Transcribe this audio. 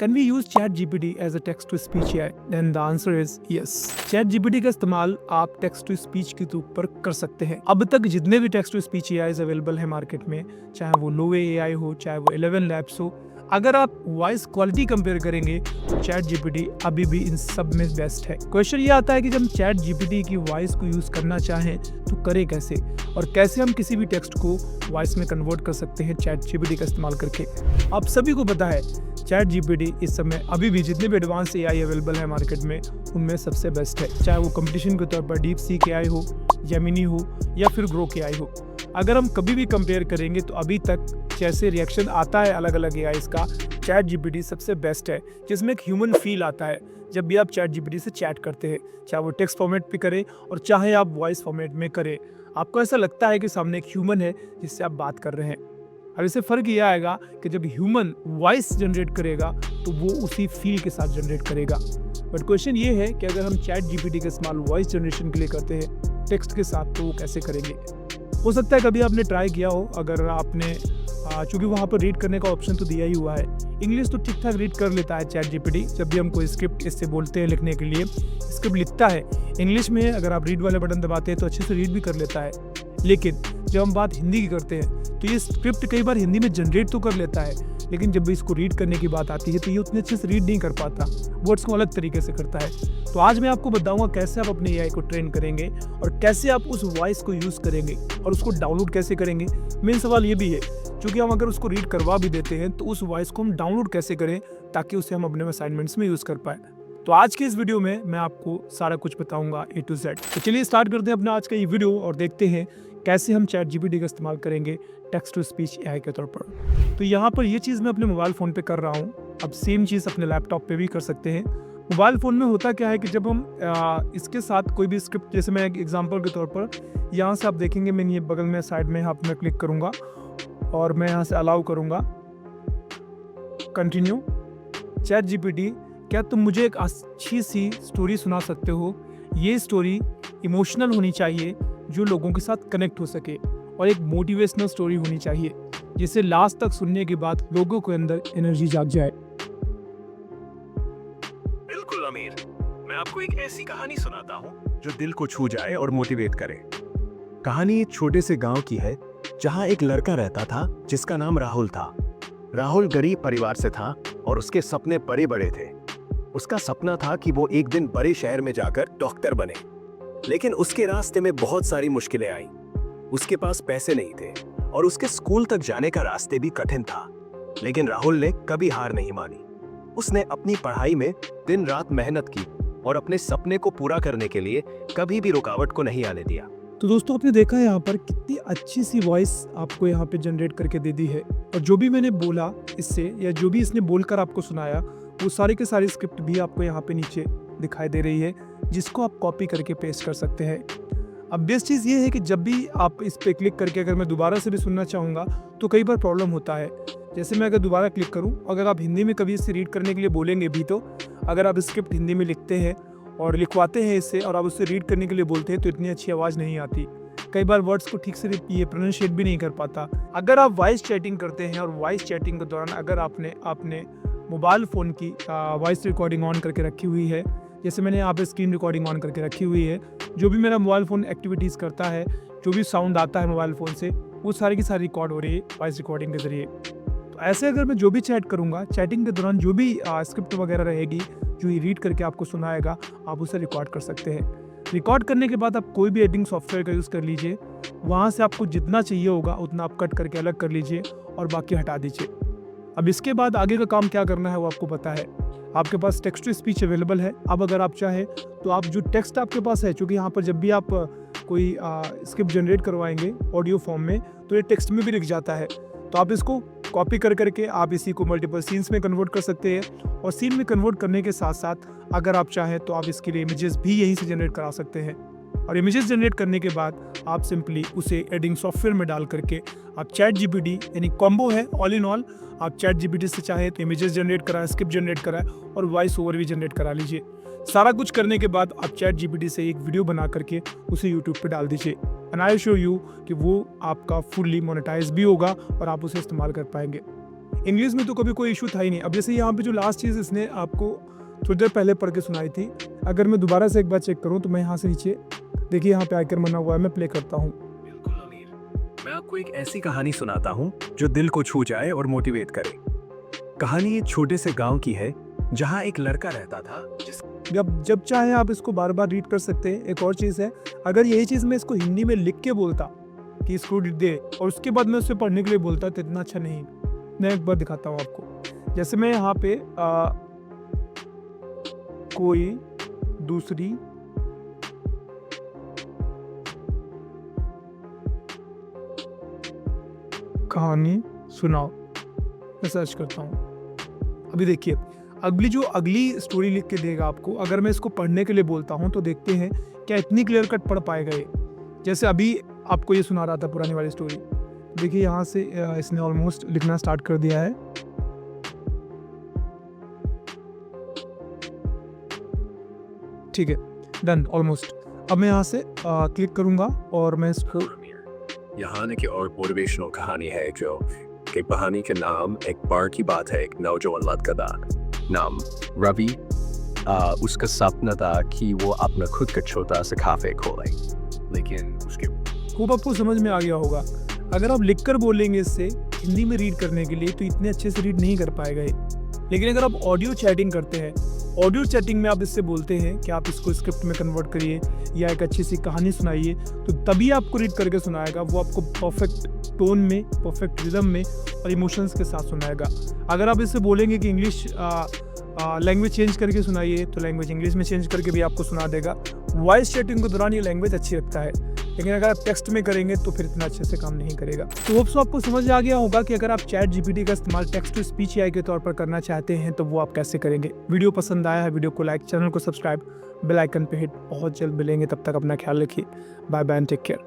Can we use ChatGPT as a text to speech AI? Then the answer is yes. ChatGPT का इस्तेमाल आप text to speech के ऊपर कर सकते हैं। अब तक जितने भी text to speech AIs available है मार्केट में, चाहे वो लोवे एआई हो, चाहे वो 11 लैब्स हो, अगर आप वॉइस क्वालिटी कंपेयर करेंगे तो चैट जीपीटी अभी भी इन सब में बेस्ट है। क्वेश्चन ये आता है कि जब हम चैट जीपीटी की वॉइस को यूज करना चाहें तो करें कैसे, और कैसे हम किसी भी टेक्स्ट को वॉइस में कन्वर्ट कर सकते हैं चैट जीपीटी का इस्तेमाल करके। आप सभी को पता है चैट जीपीटी इस समय अभी भी जितने भी एडवांस एआई अवेलेबल है मार्केट में उनमें सबसे बेस्ट है, चाहे वो कंपटीशन के तौर पर डीप सीक एआई हो, जेमिनी हो या फिर ग्रोक एआई हो। अगर हम कभी भी कंपेयर करेंगे तो अभी तक जैसे रिएक्शन आता है अलग अलग एआईज का, चैट जीपीटी सबसे बेस्ट है, जिसमें एक ह्यूमन फील आता है जब भी आप चैट जीपीटी से चैट करते हैं, चाहे वो टेक्स्ट फॉर्मेट पे करें और चाहे आप वॉइस फॉर्मेट में करें। आपको ऐसा लगता है कि सामने एक ह्यूमन है जिससे आप बात कर रहे हैं। अब इससे फ़र्क यह आएगा कि जब ह्यूमन वॉइस जनरेट करेगा तो वो उसी फील के साथ जनरेट करेगा। बट क्वेश्चन ये है कि अगर हम चैट जीपीटी का इस्तेमाल वॉइस जनरेशन के लिए करते हैं टेक्स्ट के साथ, तो वो कैसे करेंगे? हो सकता है कभी आपने ट्राई किया हो। अगर आपने चूँकि वहाँ पर रीड करने का ऑप्शन तो दिया ही हुआ है, इंग्लिश तो ठीक ठाक रीड कर लेता है चैट जीपीटी। जब भी हम कोई स्क्रिप्ट इससे बोलते हैं लिखने के लिए, स्क्रिप्ट लिखता है इंग्लिश में, अगर आप रीड वाले बटन दबाते हैं तो अच्छे से रीड भी कर लेता है। लेकिन जब हम बात हिंदी की करते हैं तो ये स्क्रिप्ट कई बार हिंदी में जनरेट तो कर लेता है, लेकिन जब भी इसको रीड करने की बात आती है तो ये उतने अच्छे से रीड नहीं कर पाता, वर्ड्स को अलग तरीके से करता है। तो आज मैं आपको बताऊंगा कैसे आप अपने एआई को ट्रेन करेंगे और कैसे आप उस वॉइस को यूज़ करेंगे और उसको डाउनलोड कैसे करेंगे। मेन सवाल ये भी है, क्योंकि हम अगर उसको रीड करवा भी देते हैं तो उस वॉइस को हम डाउनलोड कैसे करें ताकि उसे हम अपने असाइनमेंट्स में यूज़ कर पाए। तो आज के इस वीडियो में मैं आपको सारा कुछ बताऊंगा A to Z। तो चलिए स्टार्ट करते हैं अपना आज का ये वीडियो और देखते हैं कैसे हम चैट जीपीटी का इस्तेमाल करेंगे टेक्स्ट टू स्पीच एआई के तौर पर। तो यहाँ पर ये चीज़ मैं अपने मोबाइल फ़ोन पे कर रहा हूँ, अब सेम चीज़ अपने लैपटॉप पे भी कर सकते हैं। मोबाइल फ़ोन में होता क्या है कि जब हम इसके साथ कोई भी स्क्रिप्ट, जैसे मैं एक एग्जांपल के तौर पर यहाँ से आप देखेंगे, मैं ये बगल में साइड में यहाँ पर मैं क्लिक करूँगा और मैं यहाँ से अलाउ करूँगा कंटिन्यू। चैट जीपीटी, क्या तुम मुझे एक अच्छी सी स्टोरी सुना सकते हो? ये स्टोरी इमोशनल होनी चाहिए, जो लोगों के साथ कनेक्ट हो सके, और एक मोटिवेशनल स्टोरी होनी चाहिए जिसे लास्ट तक सुनने के बाद लोगों के अंदर एनर्जी जाग जाए। बिल्कुल अमीर, मैं आपको एक ऐसी कहानी सुनाता हूँ जो दिल को छू जाए और मोटिवेट करे। कहानी एक छोटे से गांव की है जहाँ एक लड़का रहता था जिसका नाम राहुल था। राहुल गरीब परिवार से था और उसके सपने बड़े बड़े थे। उसका सपना था कि वो एक दिन बड़े शहर में जाकर डॉक्टर बने, लेकिन उसके रास्ते में बहुत सारी मुश्किलें आईं। उसके पास पैसे नहीं थे और उसके स्कूल तक जाने का रास्ते भी कठिन था, लेकिन राहुल ने कभी हार नहीं मानी। उसने अपनी पढ़ाई में दिन रात मेहनत की और अपने सपने को पूरा करने के लिए कभी भी रुकावट को नहीं आने दिया। तो दोस्तों, आपने देखा है यहाँ पर कितनी अच्छी सी वॉइस आपको यहाँ पे जनरेट करके दे दी है, और जो भी मैंने बोला इससे, या जो भी इसने बोलकर आपको सुनाया, वो सारे के सारे स्क्रिप्ट भी आपको यहाँ पे नीचे दिखाई दे रही है, जिसको आप कॉपी करके पेस्ट कर सकते हैं। अब बेस्ट चीज़ ये है कि जब भी आप इस पर क्लिक करके अगर मैं दोबारा से भी सुनना चाहूँगा तो कई बार प्रॉब्लम होता है। जैसे मैं अगर दोबारा क्लिक करूँ, अगर आप हिंदी में कभी इसे रीड करने के लिए बोलेंगे भी, तो अगर आप स्क्रिप्ट हिंदी में लिखते हैं और लिखवाते हैं इससे और आप उससे रीड करने के लिए बोलते हैं तो इतनी अच्छी आवाज़ नहीं आती। कई बार वर्ड्स को ठीक से ये प्रोनाउंशिएट भी नहीं कर पाता। अगर आप वॉइस चैटिंग करते हैं और वॉइस चैटिंग के दौरान अगर आपने मोबाइल फ़ोन की वॉइस रिकॉर्डिंग ऑन करके रखी हुई है, जैसे मैंने यहाँ पे स्क्रीन रिकॉर्डिंग ऑन करके रखी हुई है, जो भी मेरा मोबाइल फ़ोन एक्टिविटीज़ करता है, जो भी साउंड आता है मोबाइल फ़ोन से, वो सारी की सारी रिकॉर्ड हो रही है वॉइस रिकॉर्डिंग के ज़रिए। तो ऐसे अगर मैं जो भी चैट करूँगा, चैटिंग के दौरान जो भी स्क्रिप्ट वगैरह रहेगी जो ये रीड करके आपको सुनाएगा, आप उसे रिकॉर्ड कर सकते हैं। रिकॉर्ड करने के बाद आप कोई भी एडिटिंग सॉफ्टवेयर का यूज़ कर लीजिए, वहाँ से आपको जितना चाहिए होगा उतना आप कट करके अलग कर लीजिए और बाकी हटा दीजिए। अब इसके बाद आगे का काम क्या करना है वो आपको पता है। आपके पास टेक्स्ट टू स्पीच अवेलेबल है। अब अगर आप चाहें तो आप जो टेक्स्ट आपके पास है, क्योंकि यहाँ पर जब भी आप कोई स्क्रिप्ट जनरेट करवाएंगे ऑडियो फॉर्म में तो ये टेक्स्ट में भी लिख जाता है, तो आप इसको कॉपी कर करके आप इसी को मल्टीपल सीन्स में कन्वर्ट कर सकते हैं, और सीन में कन्वर्ट करने के साथ साथ अगर आप चाहें तो आप इसके लिए इमेजेस भी यहीं से जनरेट करा सकते हैं। और इमेजेस जनरेट करने के बाद आप सिंपली उसे एडिटिंग सॉफ्टवेयर में डाल करके आप चैट जीपीटी, यानी कॉम्बो है ऑल इन ऑल, आप चैट जीपीटी से चाहे तो इमेजेस जनरेट कराएं, स्क्रिप्ट जनरेट कराएं और वॉइस ओवर भी जनरेट करा लीजिए। सारा कुछ करने के बाद आप चैट जीपीटी से एक वीडियो बना करके उसे यूट्यूब पे डाल दीजिए, एंड आई शो यू कि वो आपका फुल्ली मोनेटाइज भी होगा और आप उसे इस्तेमाल कर पाएंगे। इंग्लिश में तो कभी कोई इशू था ही नहीं। अब जैसे यहाँ पे जो लास्ट चीज़ इसने आपको थोड़ी देर पहले पढ़ के सुनाई थी, अगर मैं दोबारा से एक बार चेक करूँ तो मैं यहाँ से नीचे देखिए यहाँ पे आइकन बना हुआ है, मैं प्ले करता हूँ। बिल्कुल अमीर, मैं आपको एक ऐसी कहानी सुनाता हूँ जो दिल को छू जाए और मोटिवेट करे। कहानी एक छोटे से गांव की है जहाँ एक लड़का रहता था जब चाहे आप इसको बार बार रीड कर सकते हैं। एक और चीज़ है, अगर यही चीज़ मैं इसको हिंदी में लिख के बोलता कि इसको दे और उसके बाद मैं उसे पढ़ने के लिए बोलता तो इतना अच्छा नहीं। मैं एक बार दिखाता हूँ आपको। जैसे मैं यहाँ पे कोई दूसरी कहानी सुनाओ, मैं सर्च करता हूँ। अभी देखिए अगली स्टोरी लिख के देगा आपको। अगर मैं इसको पढ़ने के लिए बोलता हूँ तो देखते हैं क्या इतनी क्लियर कट पढ़ पाएगा ये। जैसे अभी आपको ये सुना रहा था पुरानी वाली स्टोरी, देखिए यहाँ से इसने ऑलमोस्ट लिखना स्टार्ट कर दिया है। ठीक है, डन ऑलमोस्ट। अब मैं यहाँ से क्लिक करूँगा और मैं इसको यहाँ की और मोटिवेशनल कहानी है जो कि कहानी के नाम एक बार की बात है। एक नौजवान लड़का था, नाम रवि। उसका सपना था कि वो अपना खुद का छोटा सा काफे खोले, लेकिन उसके खूब आपको समझ में आ गया होगा। अगर आप लिखकर बोलेंगे इससे हिंदी में रीड करने के लिए तो इतने अच्छे से रीड नहीं कर पाएगा ये। लेकिन अगर आप ऑडियो चैटिंग करते हैं, ऑडियो चैटिंग में आप इससे बोलते हैं कि आप इसको स्क्रिप्ट में कन्वर्ट करिए या एक अच्छी सी कहानी सुनाइए, तो तभी आपको रीड करके सुनाएगा। वो आपको परफेक्ट टोन में, परफेक्ट रिदम में और इमोशंस के साथ सुनाएगा। अगर आप इससे बोलेंगे कि इंग्लिश लैंग्वेज चेंज करके सुनाइए तो लैंग्वेज इंग्लिश में चेंज करके भी आपको सुना देगा। वॉइस चैटिंग के दौरान ये लैंग्वेज अच्छी लगता है, लेकिन अगर आप टेक्स्ट में करेंगे तो फिर इतना अच्छे से काम नहीं करेगा। तो होप्स आपको समझ आ गया होगा कि अगर आप चैट जीपीटी का इस्तेमाल टेक्स्ट टू स्पीच एआई के तौर पर करना चाहते हैं तो वो आप कैसे करेंगे। वीडियो पसंद आया है, वीडियो को लाइक, चैनल को सब्सक्राइब, बेल आइकन पे हिट। बहुत जल्द मिलेंगे, तब तक अपना ख्याल रखिए। Bye bye and take care.